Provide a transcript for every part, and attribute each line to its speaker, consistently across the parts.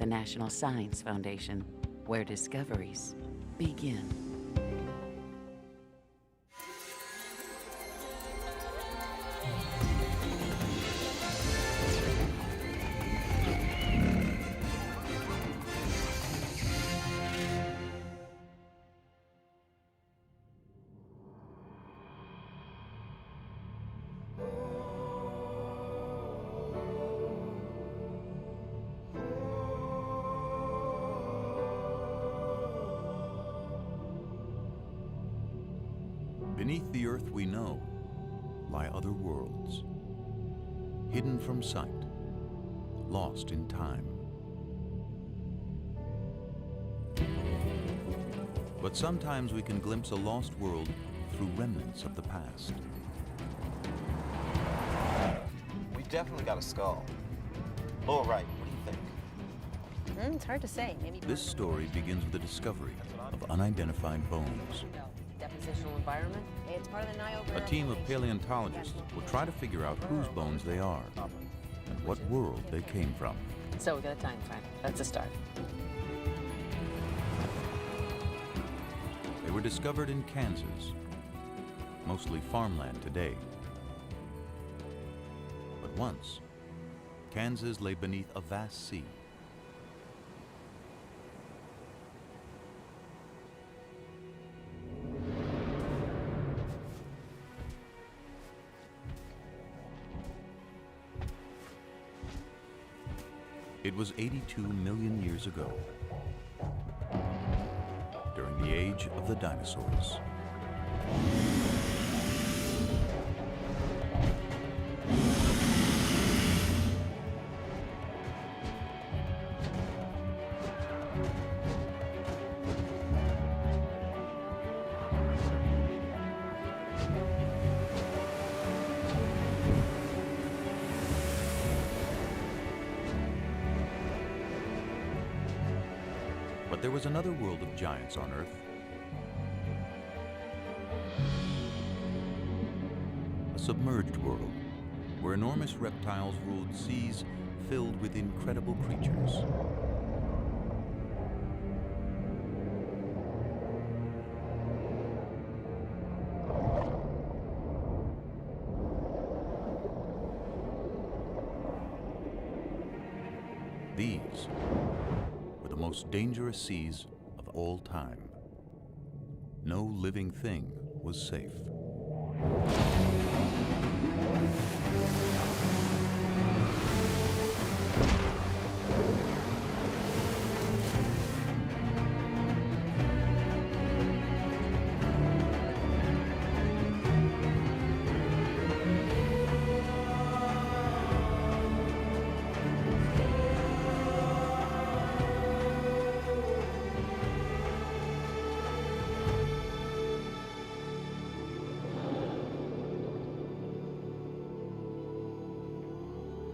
Speaker 1: National Science Foundation, where discoveries begin.
Speaker 2: Beneath the earth we know lie other worlds, hidden from sight, lost in time. But sometimes we can glimpse a lost world through remnants of the past.
Speaker 3: We definitely got a skull. Lower right, what do you think?
Speaker 4: It's hard to say. Maybe
Speaker 2: This story begins with the discovery of unidentified bones.
Speaker 4: depositional environment. Hey, it's part of the Niobrara
Speaker 2: A team of
Speaker 4: Formation.
Speaker 2: paleontologists will try to figure out whose bones they are and what world they came from.
Speaker 4: So we got a time frame. That's a start.
Speaker 2: They were discovered in Kansas, mostly farmland today. But once, Kansas lay beneath a vast sea. It was 82 million years ago, during the age of the dinosaurs. But there was another world of giants on Earth. A submerged world, where enormous reptiles ruled seas filled with incredible creatures. These were the most dangerous seas of all time. No living thing was safe.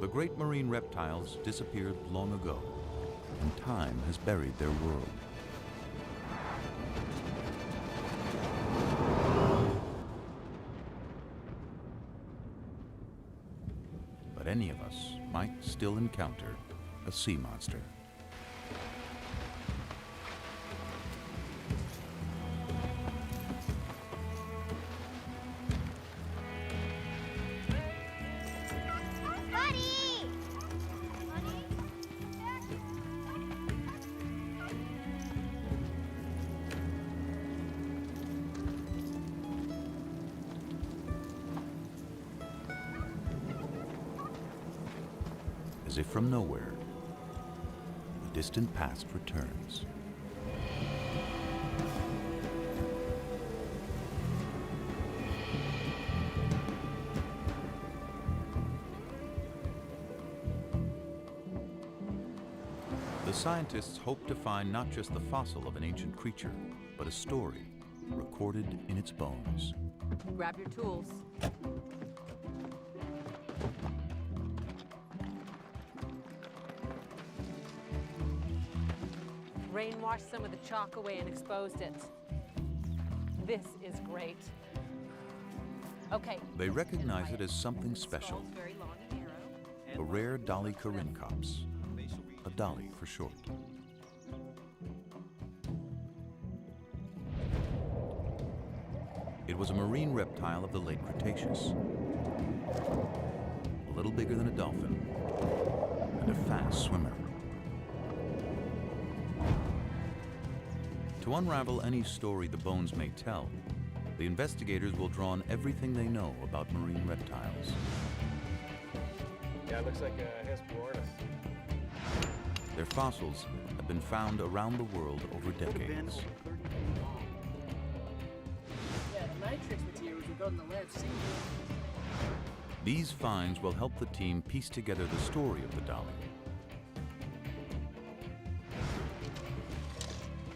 Speaker 2: The great marine reptiles disappeared long ago, and time has buried their world. But any of us might still encounter a sea monster. As if from nowhere, the distant past returns. The scientists hope to find not just the fossil of an ancient creature, but a story recorded in its bones.
Speaker 4: Grab your tools. Rain washed some of the chalk away and exposed it. This is great. Okay.
Speaker 2: They recognize it as something special,
Speaker 4: Skull's very long and narrow.
Speaker 2: a rare Dolichorhynchops, a dolly for short. It was a marine reptile of the late Cretaceous, a little bigger than a dolphin, and a fast swimmer. To unravel any story the bones may tell, the investigators will draw on everything they know about marine reptiles.
Speaker 5: Yeah, it looks like a Hesperornis.
Speaker 2: Their fossils have been found around the world over decades.
Speaker 6: Yeah, the matrix materials we've got in the lab seem
Speaker 2: These finds will help the team piece together the story of the dolly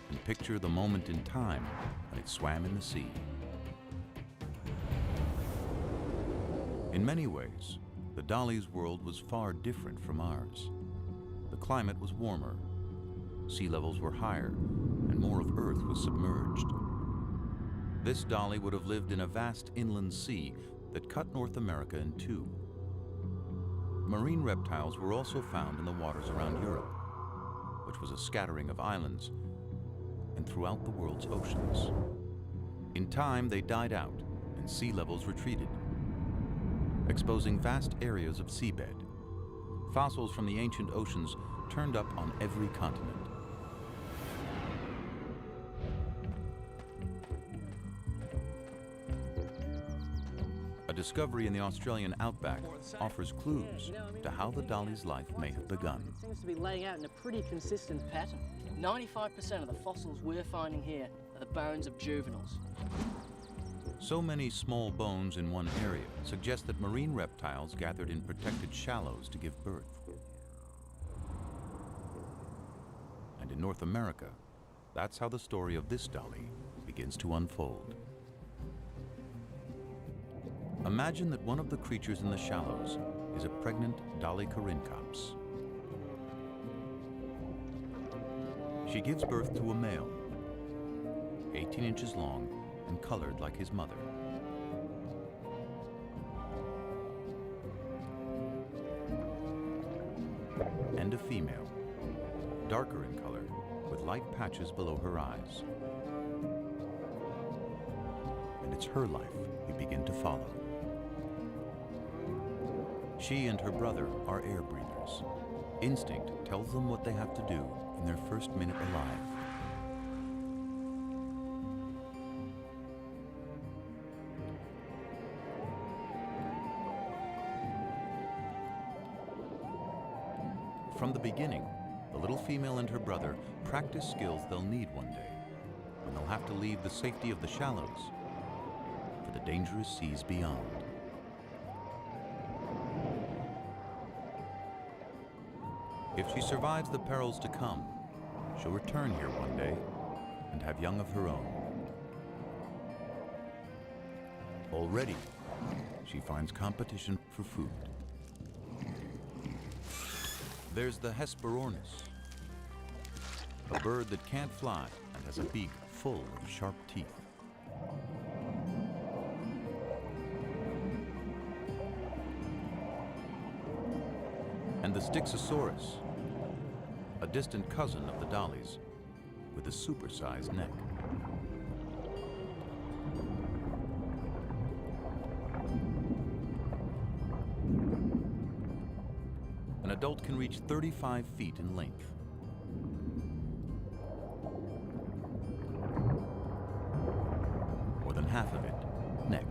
Speaker 2: and picture the moment in time when it swam in the sea. In many ways, the dolly's world was far different from ours. The climate was warmer, sea levels were higher, and more of Earth was submerged. This dolly would have lived in a vast inland sea that cut North America in two. Marine reptiles were also found in the waters around Europe, which was a scattering of islands, and throughout the world's oceans. In time, they died out and sea levels retreated, exposing vast areas of seabed. Fossils from the ancient oceans turned up on every continent. A discovery in the Australian outback offers clues to how the dolly's life may have begun.
Speaker 6: It seems to be laying out in a pretty consistent pattern. 95% of the fossils we're finding here are the bones of juveniles.
Speaker 2: So many small bones in one area suggest that marine reptiles gathered in protected shallows to give birth. And in North America, that's how the story of this dolly begins to unfold. Imagine that one of the creatures in the shallows is a pregnant Dolly corincops. She gives birth to a male, 18 inches long and colored like his mother. And a female, darker in color, with light patches below her eyes. And it's her life we begin to follow. She and her brother are air breathers. Instinct tells them what they have to do in their first minute alive. From the beginning, the little female and her brother practice skills they'll need one day, when they'll have to leave the safety of the shallows for the dangerous seas beyond. If she survives the perils to come, she'll return here one day and have young of her own. Already, she finds competition for food. There's the Hesperornis, a bird that can't fly and has a beak full of sharp teeth. And the Styxosaurus, a distant cousin of the dollies with a supersized neck. An adult can reach 35 feet in length. More than half of it, neck.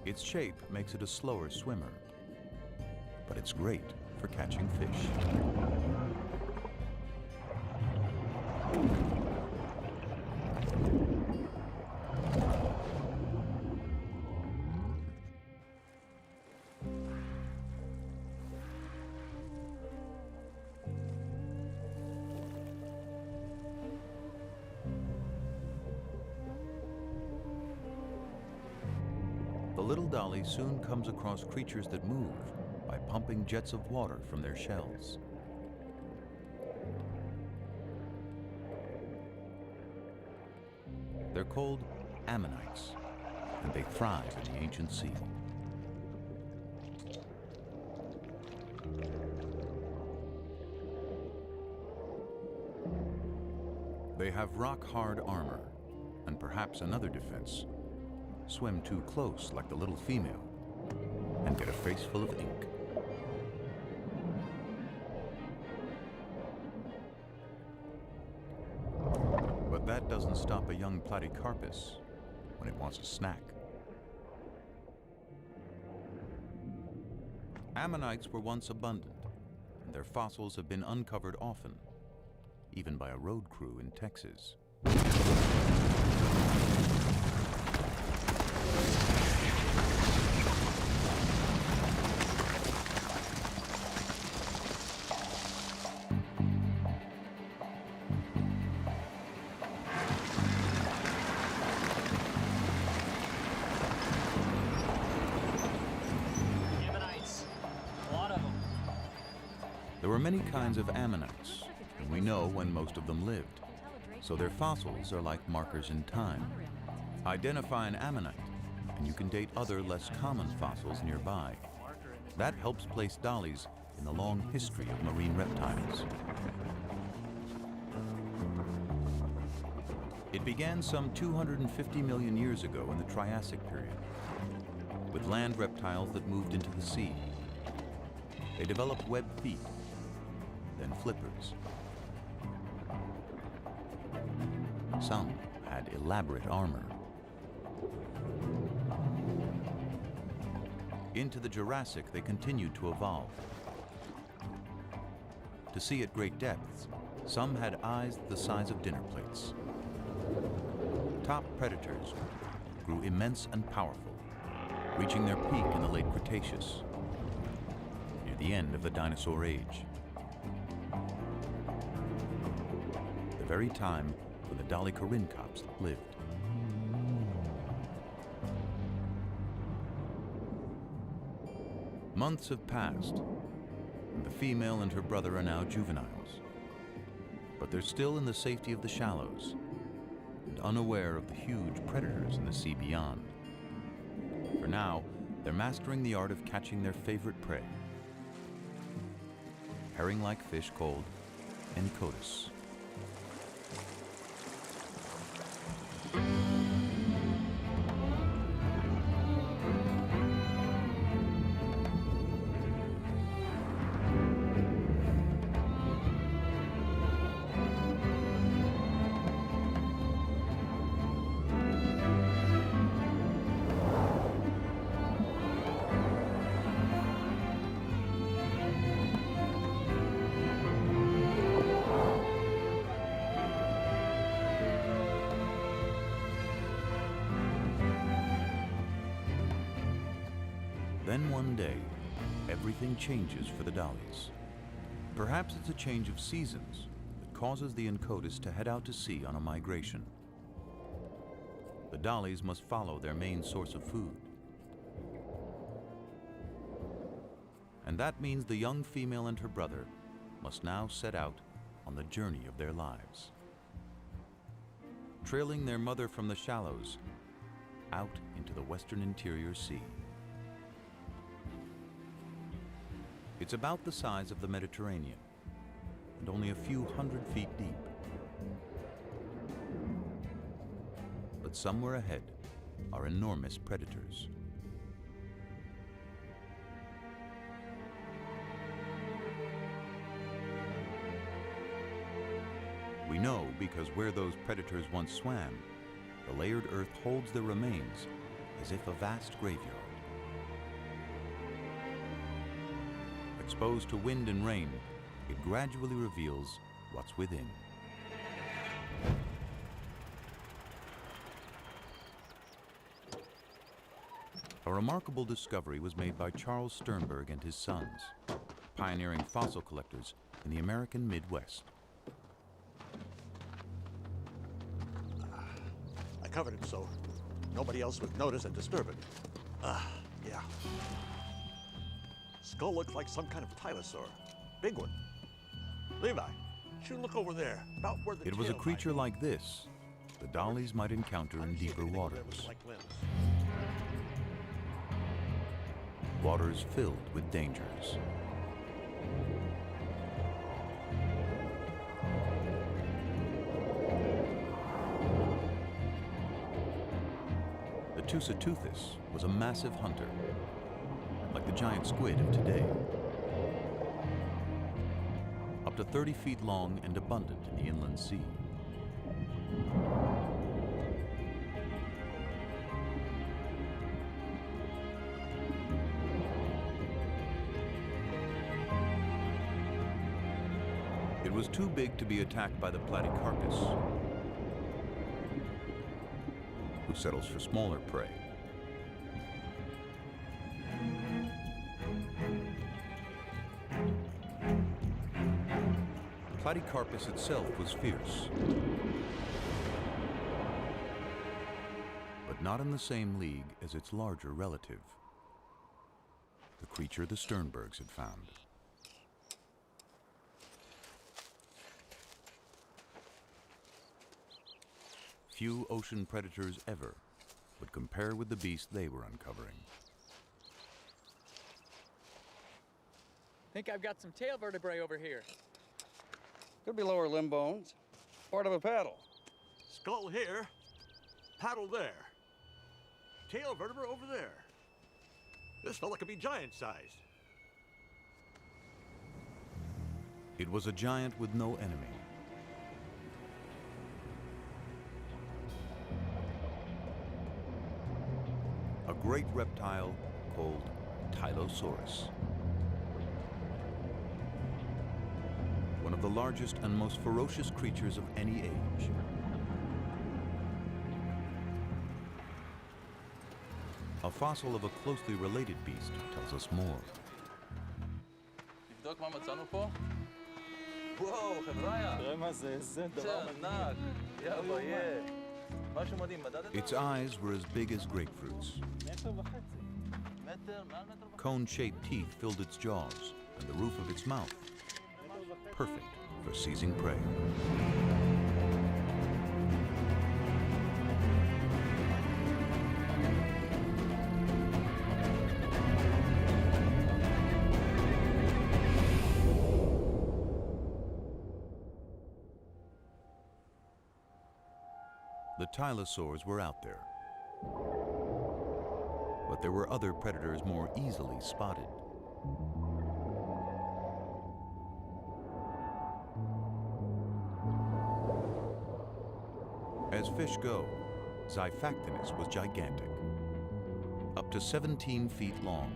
Speaker 2: Its shape makes it a slower swimmer, but it's great for catching fish. The little dolly soon comes across creatures that move by pumping jets of water from their shells. They're called ammonites, and they thrive in the ancient sea. They have rock-hard armor, and perhaps another defense. Swim too close like the little female, and get a face full of ink. But that doesn't stop a young platycarpus when it wants a snack. Ammonites were once abundant, and their fossils have been uncovered often, even by a road crew in Texas.
Speaker 6: Ammonites. A lot of them.
Speaker 2: There were many kinds of ammonites, and we know when most of them lived, so their fossils are like markers in time. Identify an ammonite, and you can date other less common fossils nearby. That helps place dollies in the long history of marine reptiles. It began some 250 million years ago in the Triassic period, with land reptiles that moved into the sea. They developed webbed feet, then flippers. Some had elaborate armor. Into the Jurassic, they continued to evolve. To see at great depths, some had eyes the size of dinner plates. Top predators grew immense and powerful, reaching their peak in the late Cretaceous, near the end of the dinosaur age. The very time when the dolichorhynchops lived. Months have passed, and the female and her brother are now juveniles. But they're still in the safety of the shallows, and unaware of the huge predators in the sea beyond. For now, they're mastering the art of catching their favorite prey, herring-like fish called untold. Then one day, everything changes for the dollies. Perhaps it's a change of seasons that causes the untold to head out to sea on a migration. The dollies must follow their main source of food. And that means the young female and her brother must now set out on the journey of their lives, trailing their mother from the shallows out into the western interior sea. It's about the size of the Mediterranean and only a few hundred feet deep. But somewhere ahead are enormous predators. We know because where those predators once swam, the layered earth holds their remains as if a vast graveyard. Exposed to wind and rain, it gradually reveals what's within. A remarkable discovery was made by Charles Sternberg and his sons, pioneering fossil collectors in the American Midwest.
Speaker 5: I covered it so nobody else would notice and disturb it. Yeah. Skull looks like some kind of tylosaur. Big one. Levi, should look over there, about where the
Speaker 2: It was a
Speaker 5: tail
Speaker 2: creature
Speaker 5: might
Speaker 2: like this the dollies might encounter in deeper waters.
Speaker 5: Like limbs.
Speaker 2: waters filled with dangers. The Tusateuthis was a massive hunter, like the giant squid of today. Up to 30 feet long and abundant in the inland sea. It was too big to be attacked by the platycarpus, who settles for smaller prey. Platycarpus itself was fierce, but not in the same league as its larger relative, the creature the Sternbergs had found. Few ocean predators ever would compare with the beast they were uncovering.
Speaker 7: Think I've got some tail vertebrae over here.
Speaker 8: Could be lower limb bones. Part of a paddle.
Speaker 5: Skull here, paddle there. Tail vertebra over there. This fella could be giant-sized.
Speaker 2: It was a giant with no enemy. A great reptile called Tylosaurus. One of the largest and most ferocious creatures of any age. A fossil of a closely related beast tells us more.
Speaker 7: תבדוק מה מצאנו פה? וואו, חבריה. תראה מה זה, איזה דבר ענק. יא ביי. משהו מדהים, מדדת?
Speaker 2: Its eyes were as big as grapefruits.
Speaker 7: מטר וחצי. מטר, מעל מטר וחצי.
Speaker 2: Cone-shaped teeth filled its jaws and the roof of its mouth. Perfect for seizing prey. The Tylosaurs were out there, but there were other predators more easily spotted. As fish go, Xiphactinus was gigantic, up to 17 feet long.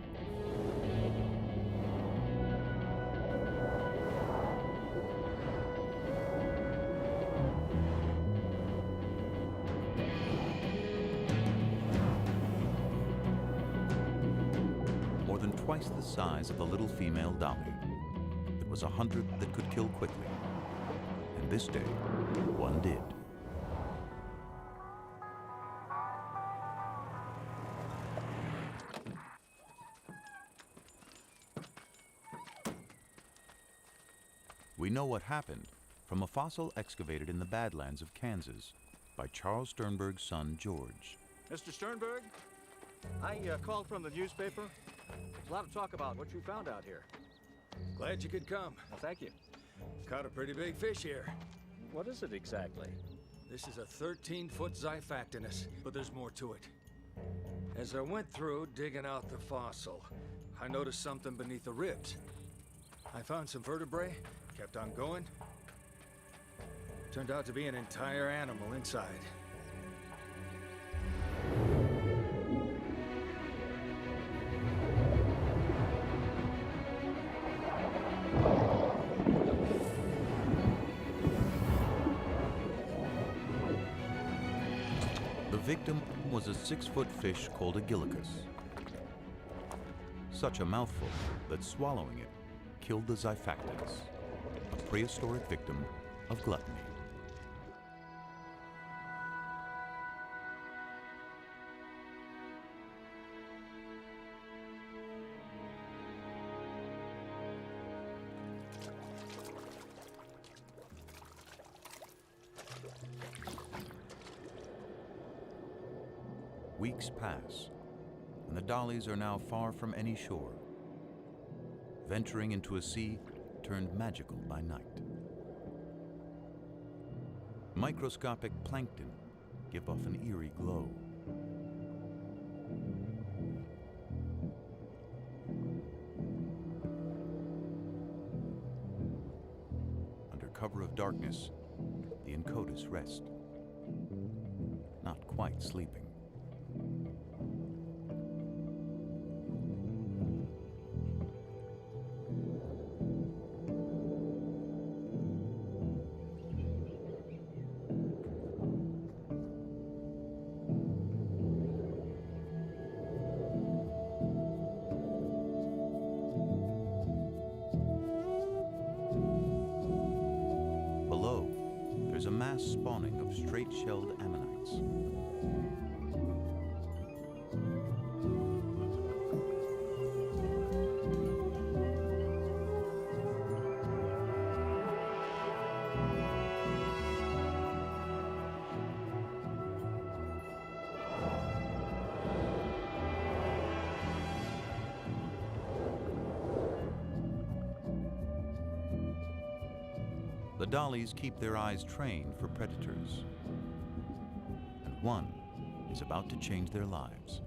Speaker 2: More than twice the size of the little female dolly. It was a hunter that could kill quickly, and this day, one did. We know what happened from a fossil excavated in the Badlands of Kansas by Charles Sternberg's son, George.
Speaker 9: Mr. Sternberg, I called from the newspaper. There's a lot of talk about what you found out here.
Speaker 10: Glad you could come.
Speaker 9: Well, thank you.
Speaker 10: Caught a pretty big fish here.
Speaker 9: What is it exactly?
Speaker 10: This is a 13-foot Xiphactinus, but there's more to it. As I went through digging out the fossil, I noticed something beneath the ribs. I found some vertebrae, kept on going. Turned out to be an entire animal inside.
Speaker 2: The victim was a 6-foot fish called a gillicus. Such a mouthful that swallowing it killed the Xiphactinus, a prehistoric victim of gluttony. Weeks pass, and the dollies are now far from any shore, venturing into a sea turned magical by night. Microscopic plankton give off an eerie glow. Under cover of darkness, the Incotus rest, not quite sleeping. Below, there's a mass spawning of straight-shelled ammonites. The dollies keep their eyes trained for predators, and one is about to change their lives.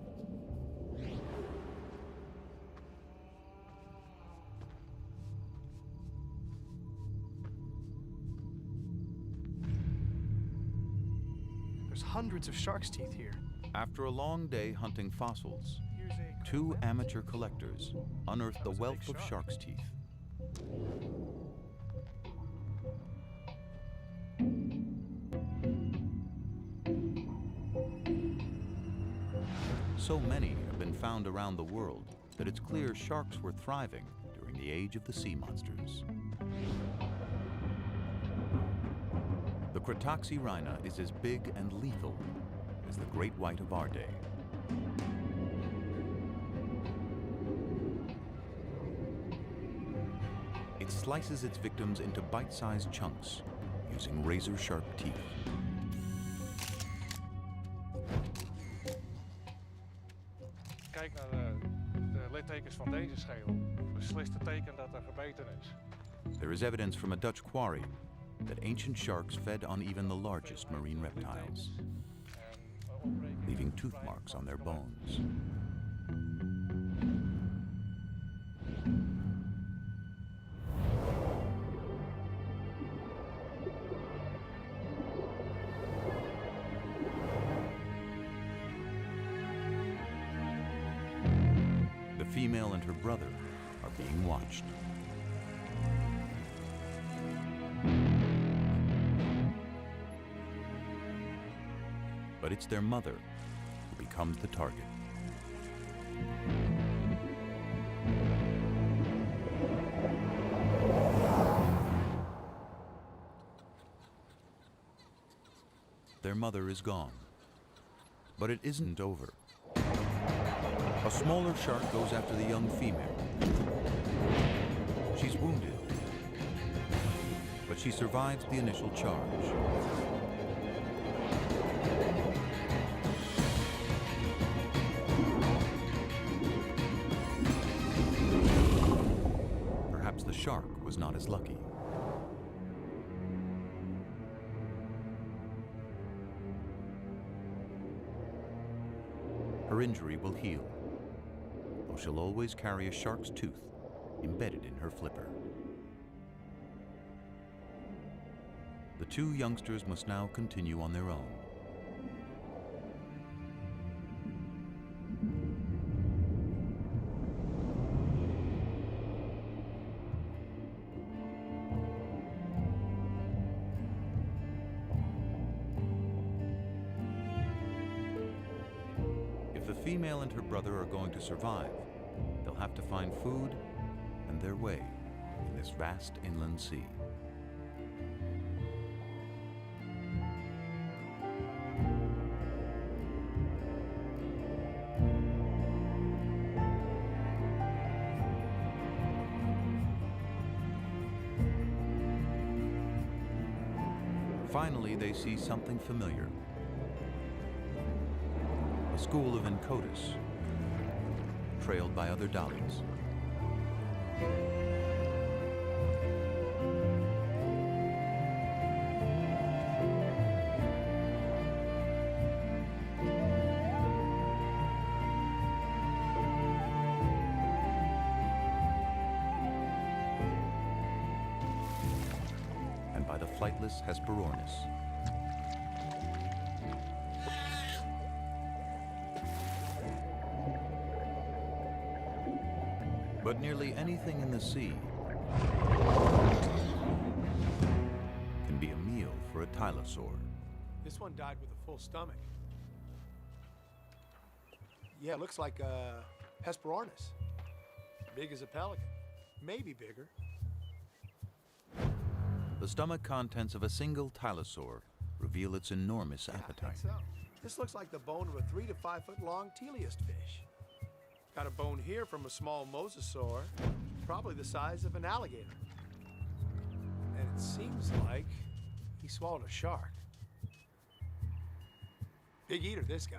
Speaker 11: There's hundreds of shark's teeth here.
Speaker 2: After a long day hunting fossils,
Speaker 11: Here's a
Speaker 2: two amateur collectors unearthed the wealth of shark's teeth. So many have been found around the world that it's clear sharks were thriving during the age of the sea monsters. The Cretoxyrhina is as big and lethal as the great white of our day. It slices its victims into bite-sized chunks using razor-sharp teeth.
Speaker 12: Kijk naar de littekens van deze schedel. Beslist het teken dat er gebeten is.
Speaker 2: There is evidence from a Dutch quarry that ancient sharks fed on even the largest marine reptiles, leaving tooth marks on their bones. The female and her brother are being watched. But it's their mother who becomes the target. Their mother is gone, but it isn't over. A smaller shark goes after the young female. She's wounded, but she survives the initial charge. Perhaps the shark was not as lucky. Her injury will heal, though she'll always carry a shark's tooth embedded in her flipper. The two youngsters must now continue on their own. If the female and her brother are going to survive, they'll have to find food and their way in this vast inland sea. Finally, they see something familiar. A school of Incotus, trailed by other dollies. And by the flightless Hesperornis. But nearly anything in the sea can be a meal for a tylosaur.
Speaker 11: This one died with a full stomach. Yeah, it looks like a Hesperornis. Big as a pelican. Maybe bigger.
Speaker 2: The stomach contents of a single tylosaur reveal its enormous appetite.
Speaker 11: I think so. This looks like the bone of a 3 to 5 foot long teleost fish. Got a bone here from a small mosasaur, probably the size of an alligator. And it seems like he swallowed a shark. Big eater, this guy.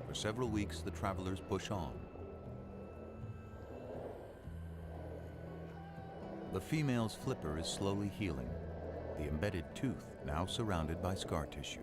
Speaker 2: For several weeks, the travelers push on. The female's flipper is slowly healing, the embedded tooth now surrounded by scar tissue.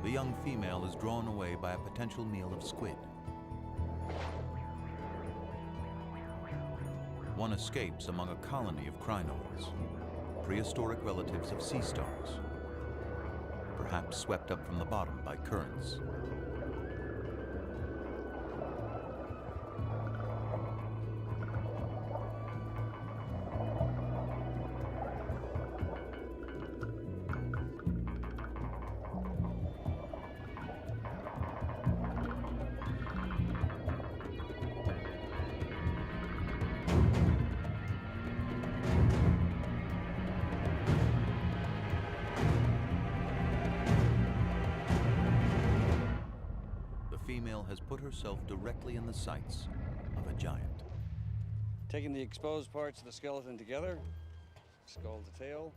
Speaker 2: The young female is drawn away by a potential meal of squid. One escapes among a colony of crinoids, prehistoric relatives of sea stars, perhaps swept up from the bottom by currents. Female has put herself directly in the sights of a giant.
Speaker 8: Taking the exposed parts of the skeleton together, skull to tail,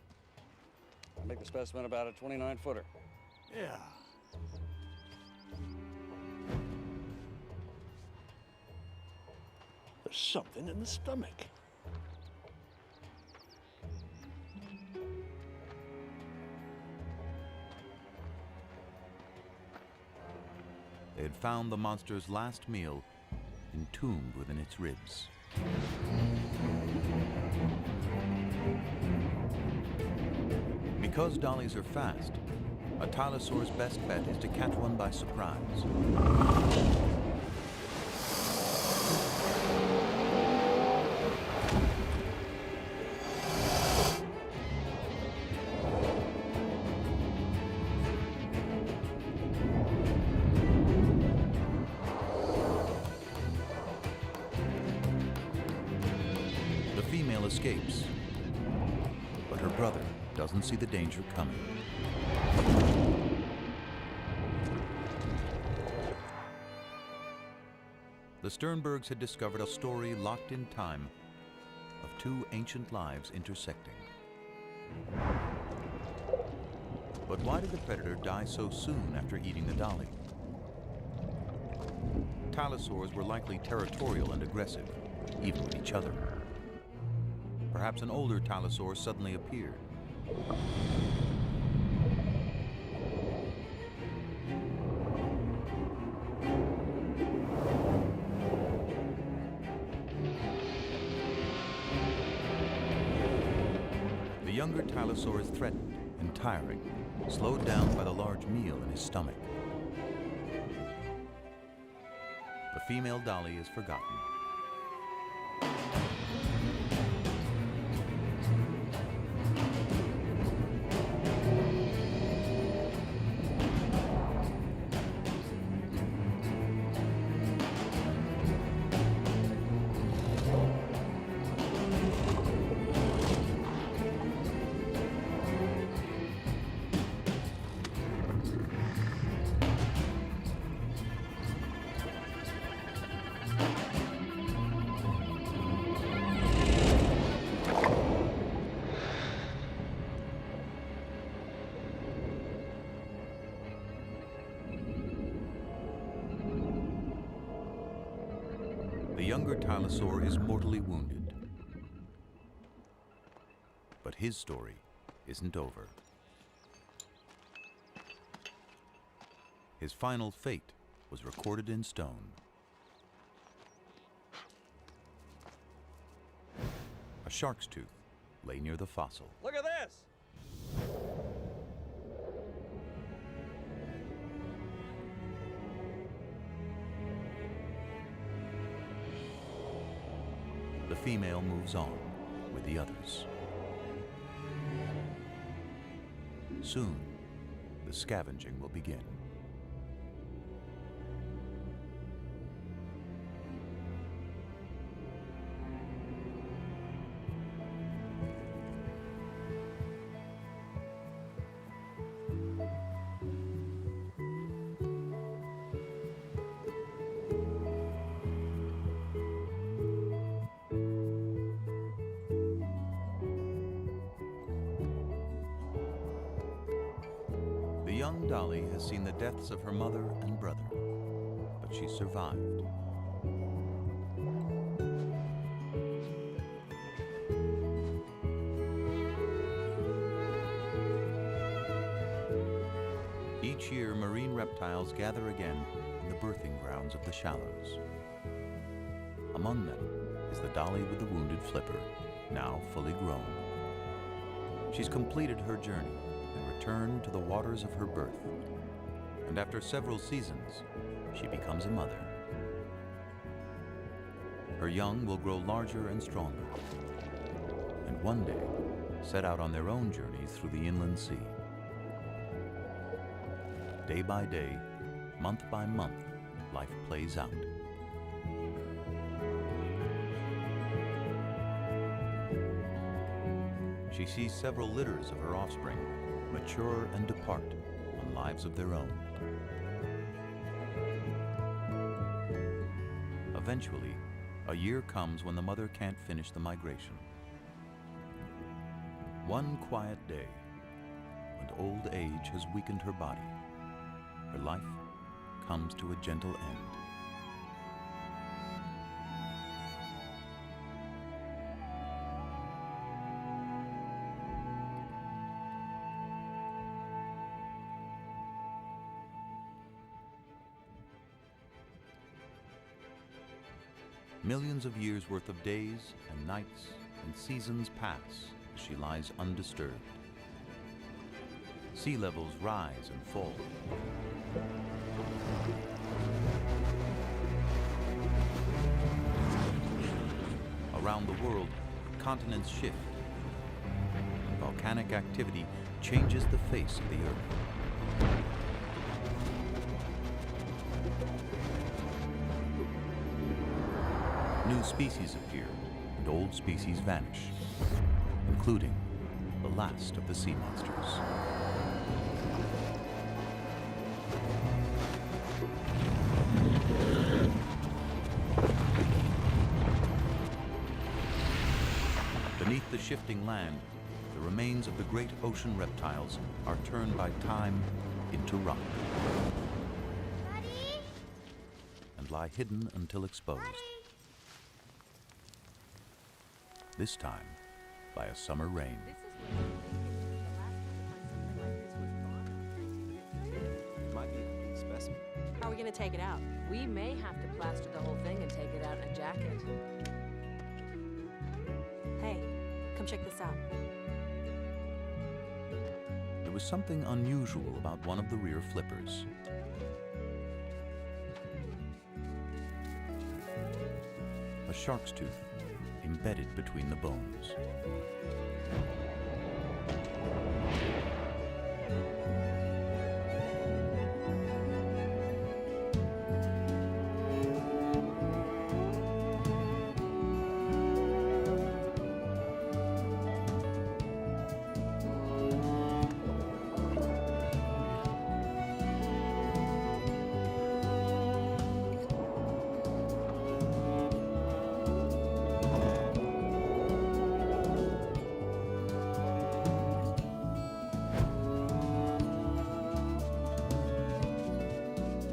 Speaker 8: I make the specimen about a 29-footer.
Speaker 5: Yeah.
Speaker 11: There's something in the stomach.
Speaker 2: They had found the monster's last meal entombed within its ribs. Because dollies are fast, a tylosaur's best bet is to catch one by surprise. The female escapes, but her brother doesn't see the danger coming. The Sternbergs had discovered a story locked in time of two ancient lives intersecting. But why did the predator die so soon after eating the dolly? Tylosaurs were likely territorial and aggressive, even with each other. Perhaps an older tylosaur suddenly appeared. The younger tylosaur is threatened and tiring, slowed down by the large meal in his stomach. The female dolly is forgotten. The younger Tylosaur is mortally wounded. But his story isn't over. His final fate was recorded in stone. A shark's tooth lay near the fossil.
Speaker 8: Look at this!
Speaker 2: The female moves on with the others. Soon, the scavenging will begin. The young Dolly has seen the deaths of her mother and brother, but she survived. Each year, marine reptiles gather again in the birthing grounds of the shallows. Among them is the dolly with the wounded flipper, now fully grown. She's completed her journey and returned to the waters of her birth. And after several seasons, she becomes a mother. Her young will grow larger and stronger, and one day set out on their own journeys through the inland sea. Day by day, month by month, life plays out. She sees several litters of her offspring mature and depart on lives of their own. Eventually, a year comes when the mother can't finish the migration. One quiet day, when old age has weakened her body, her life comes to a gentle end. Millions of years worth of days and nights and seasons pass as she lies undisturbed. Sea levels rise and fall. Around the world, continents shift, and volcanic activity changes the face of the Earth. New species appear, and old species vanish, including the last of the sea monsters. Beneath the shifting land, the remains of the great ocean reptiles are turned by time into rock.
Speaker 13: Daddy?
Speaker 2: And lie hidden until exposed.
Speaker 13: Daddy?
Speaker 2: This time by a summer rain.
Speaker 3: It might be a complete specimen.
Speaker 4: How are we going to take it out? We may have to plaster the whole thing and take it out in a jacket.
Speaker 13: Hey, come check this out.
Speaker 2: There was something unusual about one of the rear flippers. shark's tooth embedded between the bones.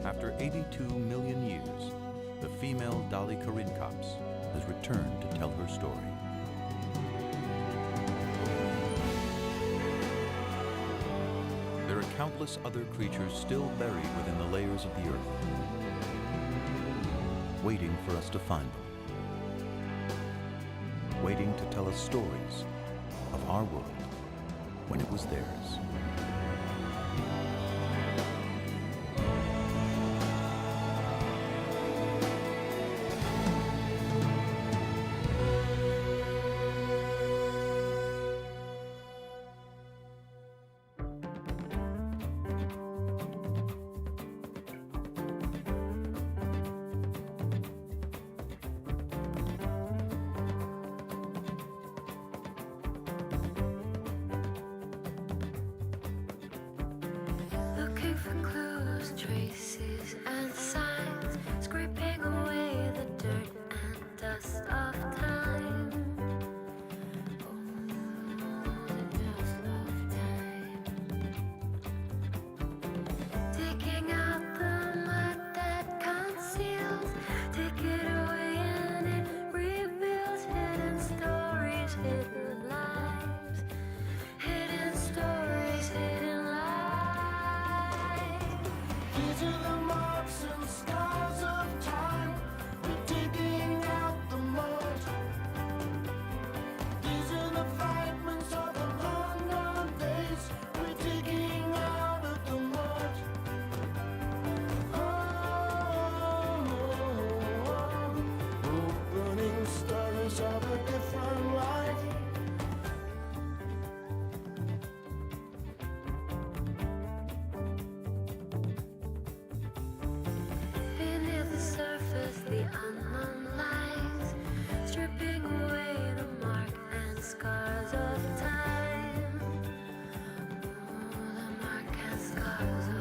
Speaker 2: After 82 million years, the female Dolly Corincops has returned to tell her story. There are countless other creatures still buried within the layers of the earth, waiting for us to find them, waiting to tell us stories of our world when it was theirs.
Speaker 14: Looking for clues, traces, and signs, scraping away the dirt and dust of time. Oh, the dust of time. Digging out the mud that conceals, take it away and it reveals hidden stories, hidden lives, hidden stories, hidden lives.
Speaker 15: These are the marks and scars of time. We're digging out the mud. These are the fragments of the long gone days. We're digging out of the mud. Burning stories of a different life.
Speaker 14: Beneath the surface, the unknown lies, stripping away the mark and scars of time. Oh, the mark and scars of